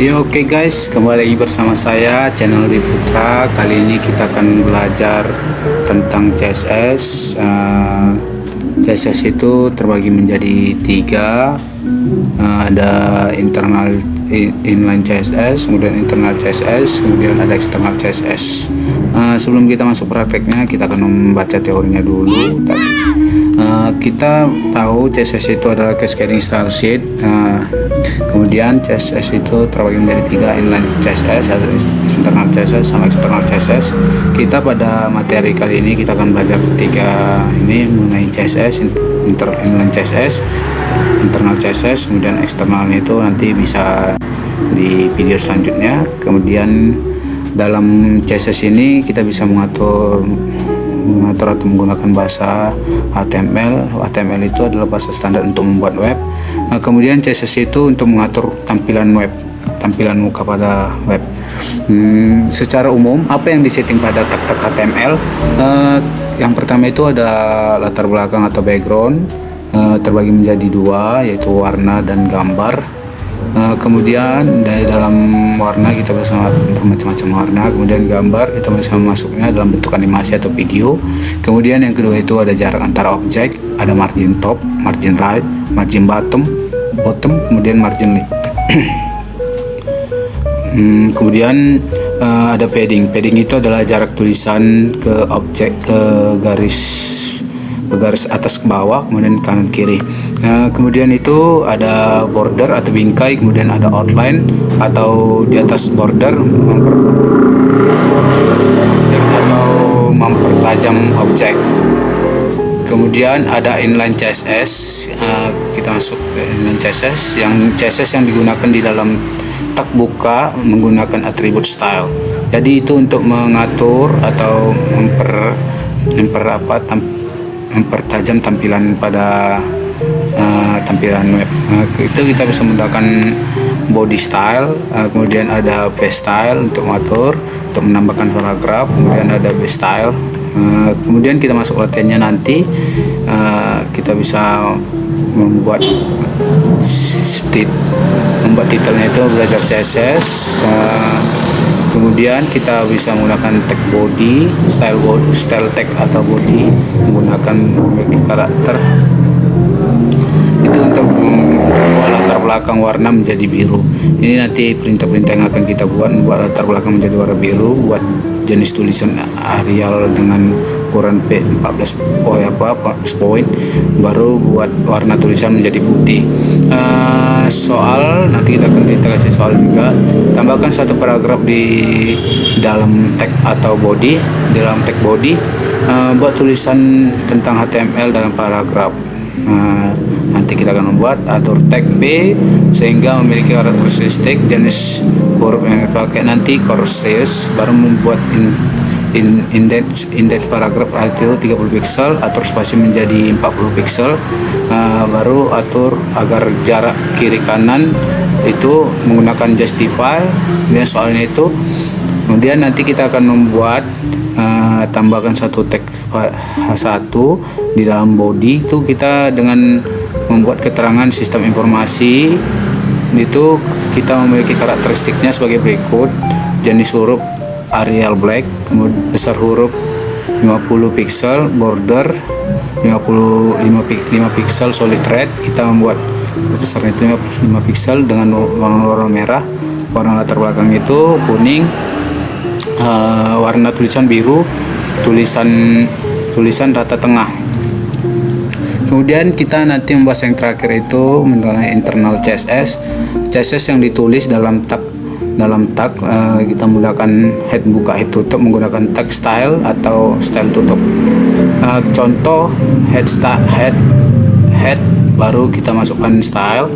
Oke guys, kembali lagi bersama saya channel Putra. Kali ini kita akan belajar tentang CSS. CSS itu terbagi menjadi tiga. Ada inline CSS, kemudian internal CSS, kemudian ada external CSS. Sebelum kita masuk prakteknya, kita akan membaca teorinya dulu. Kita tahu CSS itu adalah cascading style sheet. Kemudian CSS itu terbagi menjadi tiga, inline CSS, internal CSS, sama external CSS. Kita pada materi kali ini kita akan belajar tiga ini mengenai CSS, inline CSS, internal CSS, kemudian eksternalnya itu nanti bisa di video selanjutnya. Kemudian dalam CSS ini kita bisa mengatur atau menggunakan bahasa HTML. HTML itu adalah bahasa standar untuk membuat web. Kemudian CSS itu untuk mengatur tampilan web, tampilan muka pada web. Secara umum apa yang disetting pada tag-tag HTML? Yang pertama itu ada latar belakang atau background, terbagi menjadi dua, yaitu warna dan gambar. Kemudian dari dalam warna kita bisa bermacam-macam warna, kemudian gambar kita bisa masuknya dalam bentuk animasi atau video. Kemudian yang kedua itu ada jarak antara objek, ada margin top, margin right, margin bottom, kemudian margin left. Kemudian ada padding. Padding itu adalah jarak tulisan ke objek, ke garis atas ke bawah, kemudian kanan kiri. Kemudian itu ada border atau bingkai, kemudian ada outline atau di atas border atau mempertajam objek. Kemudian ada inline CSS. Kita masuk ke inline CSS. Yang CSS yang digunakan di dalam tag buka menggunakan atribut style. Jadi itu untuk mengatur atau mempertajam tampilan pada tampilan web. Itu kita bisa menggunakan body style, kemudian ada page style untuk mengatur, untuk menambahkan paragraf, kemudian ada base style. Kemudian kita masuk latihannya nanti. Kita bisa membuat titelnya itu belajar CSS. Kemudian kita bisa menggunakan tag body, style tag atau body, menggunakan karakter itu untuk membuat latar belakang warna menjadi biru. Ini nanti perintah-perintah yang akan kita buat, membuat latar belakang menjadi warna biru, buat jenis tulisan Arial dengan ukuran P14 point, baru buat warna tulisan menjadi putih. Soal nanti kita kasih soal juga. Tambahkan satu paragraf di dalam tag atau body, di dalam tag body, buat tulisan tentang HTML dalam paragraf. Nanti kita akan membuat atur tag P sehingga memiliki karakteristik jenis huruf yang dipakai, nanti chorus, baru membuat indent paragraf itu 30 pixel, atur spasi menjadi 40 pixel, baru atur agar jarak kiri kanan itu menggunakan justify. Kemudian soalnya itu, kemudian nanti kita akan membuat tambahkan satu tag satu di dalam body. Itu kita dengan membuat keterangan sistem informasi itu kita memiliki karakteristiknya sebagai berikut: jenis huruf Arial black, kemudian besar huruf 50 pixel, border 5 pixel solid red. Kita membuat besarnya itu 5 pixel dengan warna merah, warna latar belakang itu kuning, warna tulisan biru, tulisan rata tengah. Kemudian kita nanti membahas yang terakhir itu mengenai internal CSS. CSS yang ditulis dalam tag, kita menggunakan head buka, head tutup menggunakan tag style atau style tutup. Contoh head baru kita masukkan style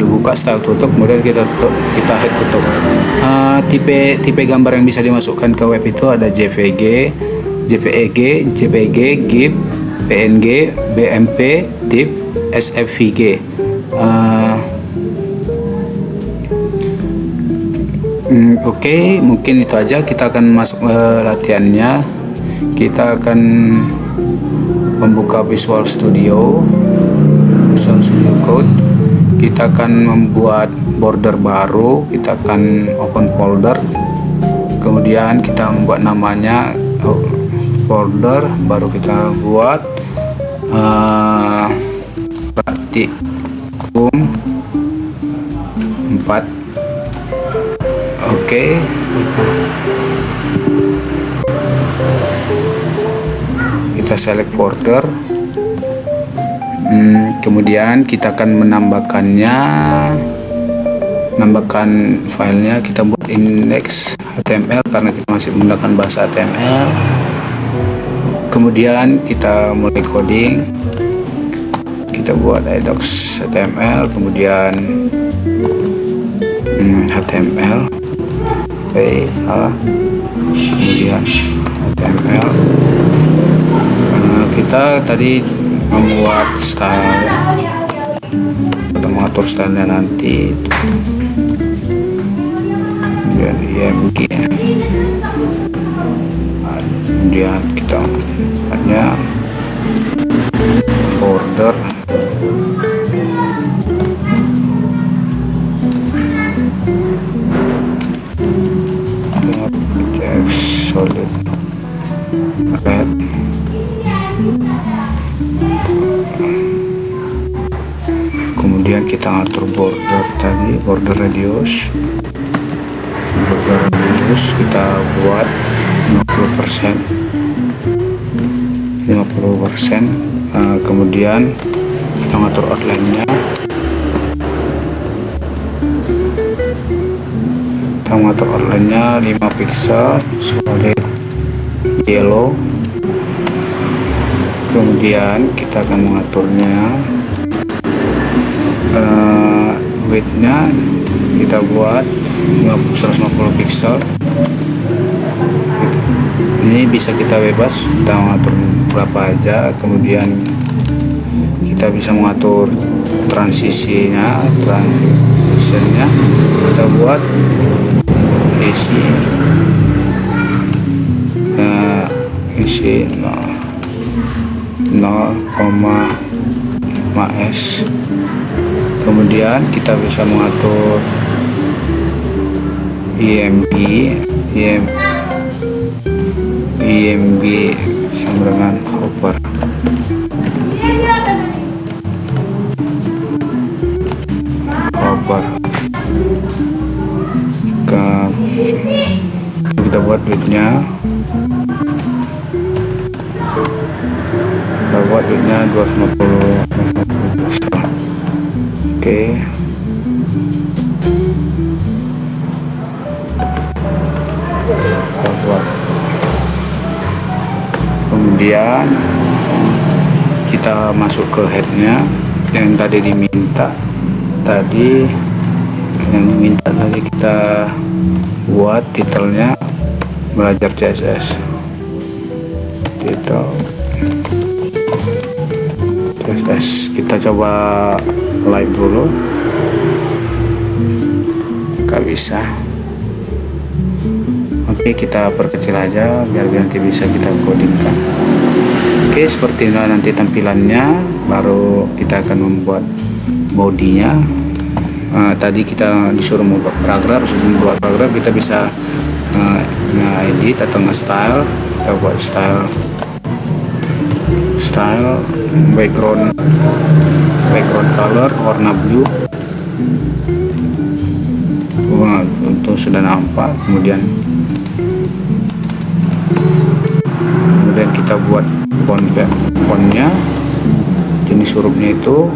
buka, style tutup, kemudian kita head tutup. Tipe gambar yang bisa dimasukkan ke web itu ada JPG, GIF, PNG, BMP, TIFF, SVG. Oke, mungkin itu aja. Kita akan masuk ke latihannya. Kita akan membuka Visual Studio Code. kita akan membuat border baru. Kita akan open folder, kemudian kita membuat namanya folder baru, kita buat praktikum 4. oke, kita select folder. Kemudian kita akan menambahkan filenya. Kita buat index HTML karena kita masih menggunakan bahasa HTML. Kemudian kita mulai coding. Kita buat docs HTML, kemudian HTML, kemudian HTML. Kita tadi membuat style, kita mengatur stylenya nanti, kemudian img, kemudian kita hanya border, text solid red, kemudian kita atur border tadi, border radius kita buat 50%. Kemudian kita ngatur outline-nya, kita ngatur outline-nya 5 pixel solid yellow. Kemudian kita akan mengaturnya width-nya kita buat 150 pixel. Ini bisa kita bebas, kita mengatur berapa aja. Kemudian kita bisa mengatur transisinya, kita buat isi 0,5s. Kemudian kita bisa mengatur img sama dengan hover. Kita buat width-nya, 250. Oke. Kita buat. Kemudian kita masuk ke head-nya yang tadi diminta. Tadi kita buat titelnya belajar CSS. Titel CSS. Kita coba live dulu. Gak bisa. Oke, kita perkecil aja biar nanti bisa kita codingkan. Oke, seperti inilah nanti tampilannya. Baru kita akan membuat bodinya. Tadi kita disuruh membuat paragraf. Sebelum membuat paragraf kita bisa nge-edit atau nge-style. Kita buat style background color warna blue. Untuk sudah nampak. Kemudian kita buat fontnya, jenis hurufnya itu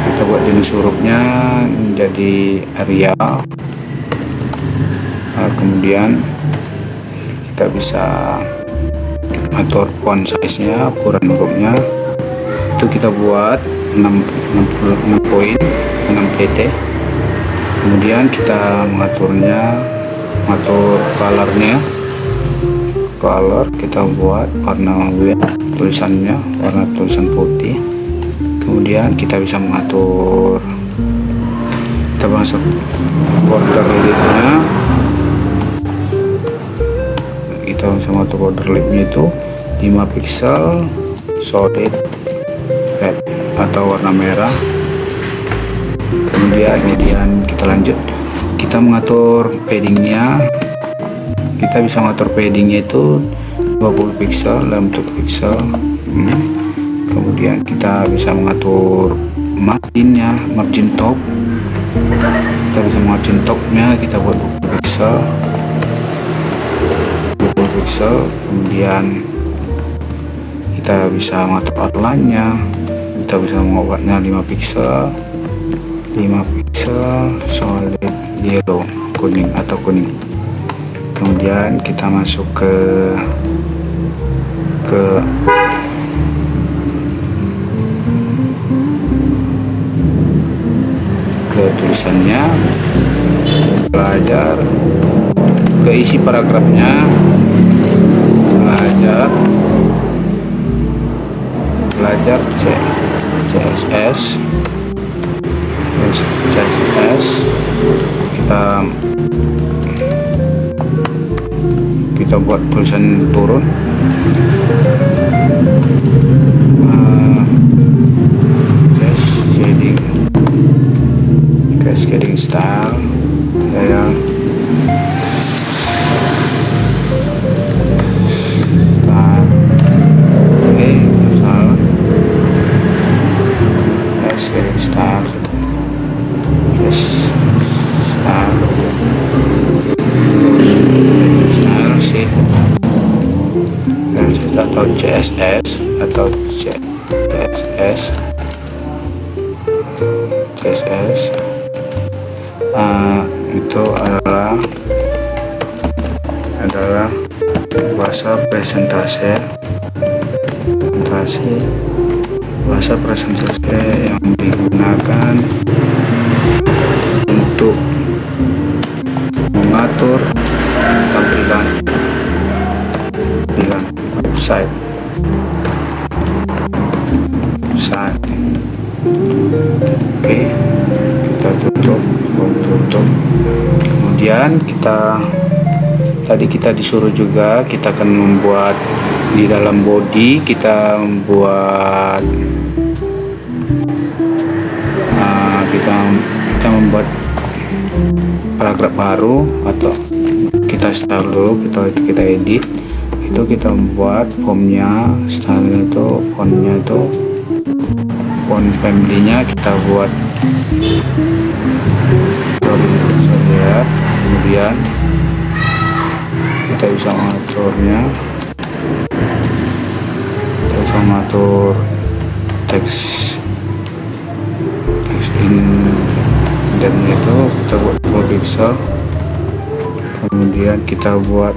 kita buat jenis hurufnya menjadi Arial. Kemudian kita bisa atur font size-nya, ukuran hurufnya itu kita buat 6 poin, 6 pt. Kemudian kita mengatur colornya, kita buat warna tulisannya warna tulisan putih. Kemudian kita bisa mengatur, kita masuk border lip-nya, kita bisa mengatur border lip-nya itu 5 pixel solid red atau warna merah. Kemudian kita lanjut, kita mengatur paddingnya. Kita bisa mengatur paddingnya itu 20 pixel dalam bentuk pixel. Kemudian kita bisa mengatur margin top. Kita bisa margin topnya kita buat 20 pixel. Kemudian kita bisa mengatur outline-nya, kita bisa mengubahnya 5 pixel solid yellow, kuning atau kuning. Kemudian kita masuk ke tulisannya, belajar, ke isi paragrafnya, belajar CSS. Kita buat tulisan turun, cascading style, atau CSS itu adalah bahasa presentasi yang digunakan untuk mengatur tampilan website. Oke, kita tutup. Kemudian tadi kita disuruh juga, kita akan membuat di dalam body, kita membuat kita membuat paragraf baru, atau kita style dulu, kita edit. Itu kita membuat fontnya, stylenya itu font family-nya kita buat lihat. Kemudian kita bisa mengaturnya, kita bisa mengatur teks dan itu kita buat 2 pixel. Kemudian kita buat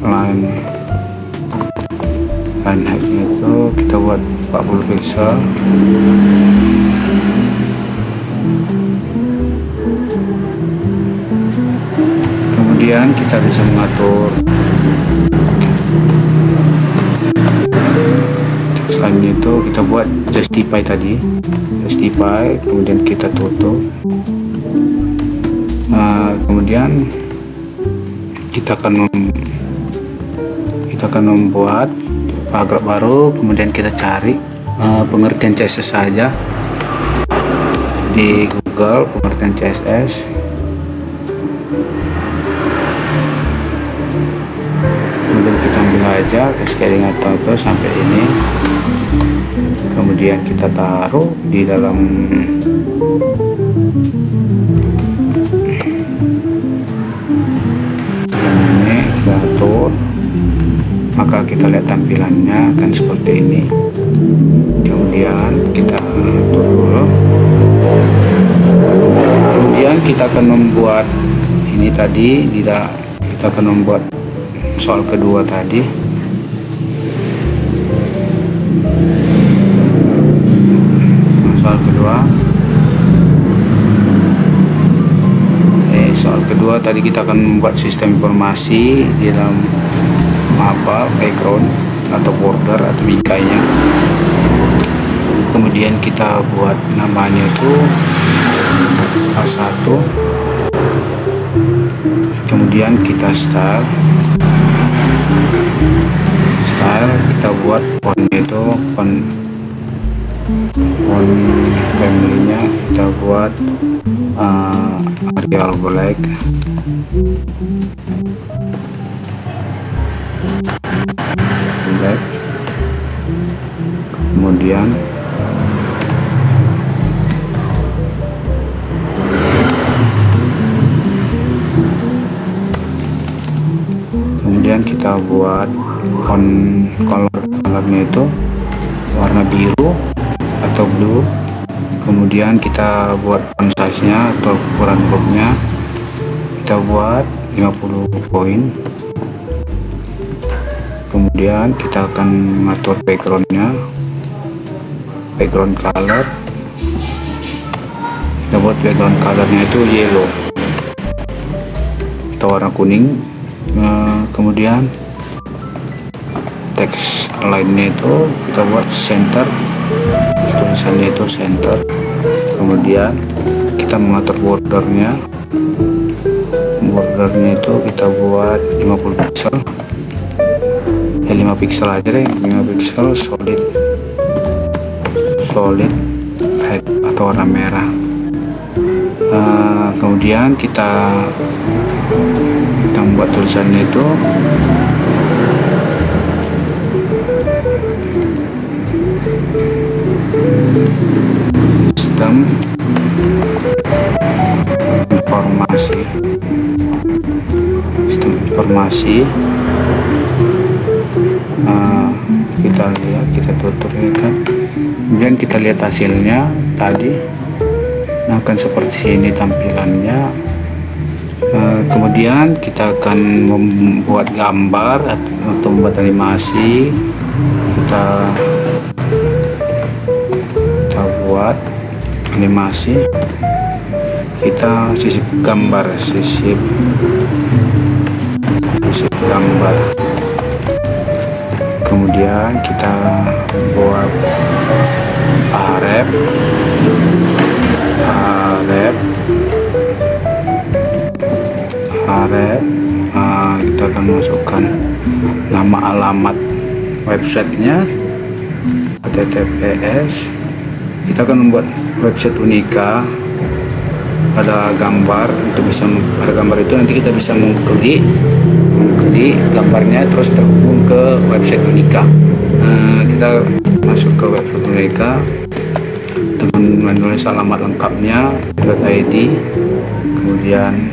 line height itu kita buat 40 pixel. Kemudian kita bisa mengatur teks line itu, kita buat justify tadi, kemudian kita tutup. Kemudian kita akan membuat paragraf baru. Kemudian kita cari pengertian CSS saja di Google, pengertian CSS. Kemudian kita ambil aja cascading atau itu sampai ini. Kemudian kita taruh di dalam ini, kita atur, maka kita lihat tampilannya akan seperti ini. Kemudian kita atur dulu. Kemudian kita akan membuat ini tadi, kita akan membuat soal kedua tadi. Soal kedua tadi kita akan membuat sistem informasi di dalam background atau border atau bingkainya. Kemudian kita buat namanya itu A1. Kemudian kita style kita buat fontnya itu font font family-nya kita buat Arial Black. Kemudian kita buat colornya itu warna biru atau blue. Kemudian kita buat font size nya atau ukuran boxnya kita buat 50 poin. Kemudian kita akan mengatur backgroundnya, background color. Kita buat background colornya itu yellow atau warna kuning. Kemudian teks lainnya itu kita buat center, tulisannya itu center. Kemudian kita mengatur bordernya itu kita buat 50 pixel, ya 5 pixel aja deh, 5 pixel solid red atau warna merah. Kemudian kita membuat tulisannya itu sistem informasi. Kita lihat, kita tutup ya kan. Kemudian kita lihat hasilnya tadi. Nah, akan seperti ini tampilannya. Kemudian kita akan membuat gambar atau membuat animasi. Kita buat animasi, kita sisip gambar, gambar. Kemudian kita buat arep, kita akan masukkan nama alamat websitenya, https. Kita akan membuat website Unika. Ada gambar, itu bisa ada gambar itu nanti kita bisa mengklik gambarnya terus terhubung ke website Unika. Kita masuk ke website Unika dengan menulis alamat lengkapnya .id, kemudian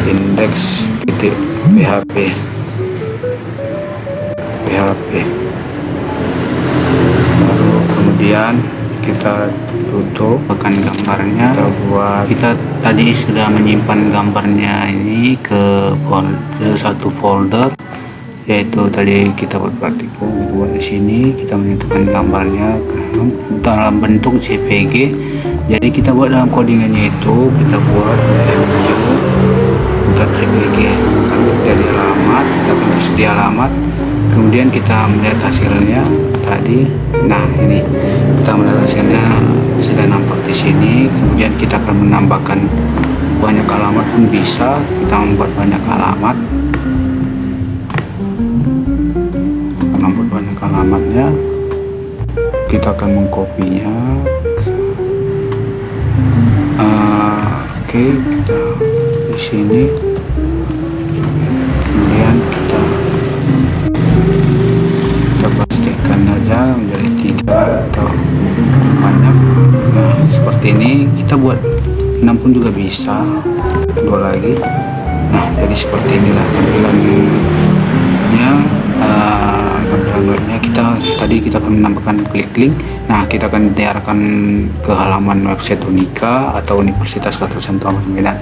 index.php. Lalu kemudian kita tutup akan gambarnya. Kita tadi sudah menyimpan gambarnya ini ke satu folder, yaitu tadi kita buat praktikum. Kita buat di sini, kita menyatukan gambarnya dalam bentuk JPG. Jadi kita buat dalam codingannya itu kita buat .jpg dari alamat, kita tersedia alamat. Kemudian kita melihat hasilnya tadi. Nah, ini kita melihat hasilnya sudah nampak di sini. Kemudian kita akan menambahkan banyak alamat pun bisa. Kita membuat banyak alamat, alamatnya. Kita akan mengkopinya. Oke, kita di sini. Kemudian kita pastikan aja menjadi 3 atau banyak. Nah, seperti ini kita buat 6 pun juga bisa, 2 lagi. Nah, jadi seperti inilah tampilannya. Tampilannya kita akan menambahkan klik link. Nah, kita akan diarahkan ke halaman website Unika atau Universitas Katolik Medan.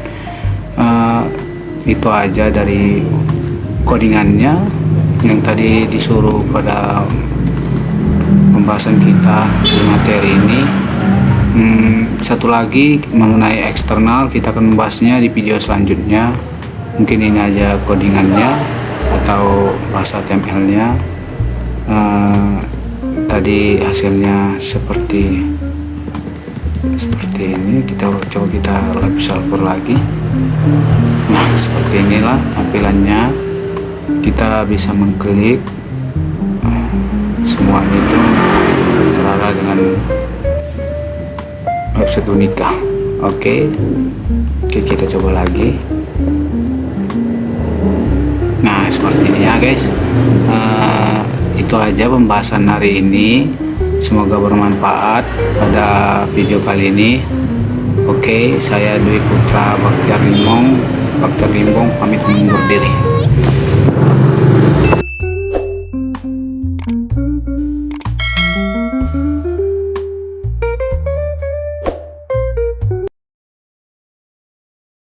Itu aja dari codingannya yang tadi disuruh pada pembahasan kita di materi ini. Satu lagi mengenai eksternal, kita akan membahasnya di video selanjutnya. Mungkin ini aja codingannya atau bahasa HTML-nya. Tadi hasilnya seperti ini. Kita coba kita lebih salver lagi. Nah, seperti inilah tampilannya. Kita bisa mengklik semuanya itu. cara dengan website Unika. Oke, kita coba lagi. Nah, seperti ini ya guys. Itu aja pembahasan hari ini, semoga bermanfaat pada video kali ini. Oke, saya Dwi Putra Baktiar Limbong pamit undur diri.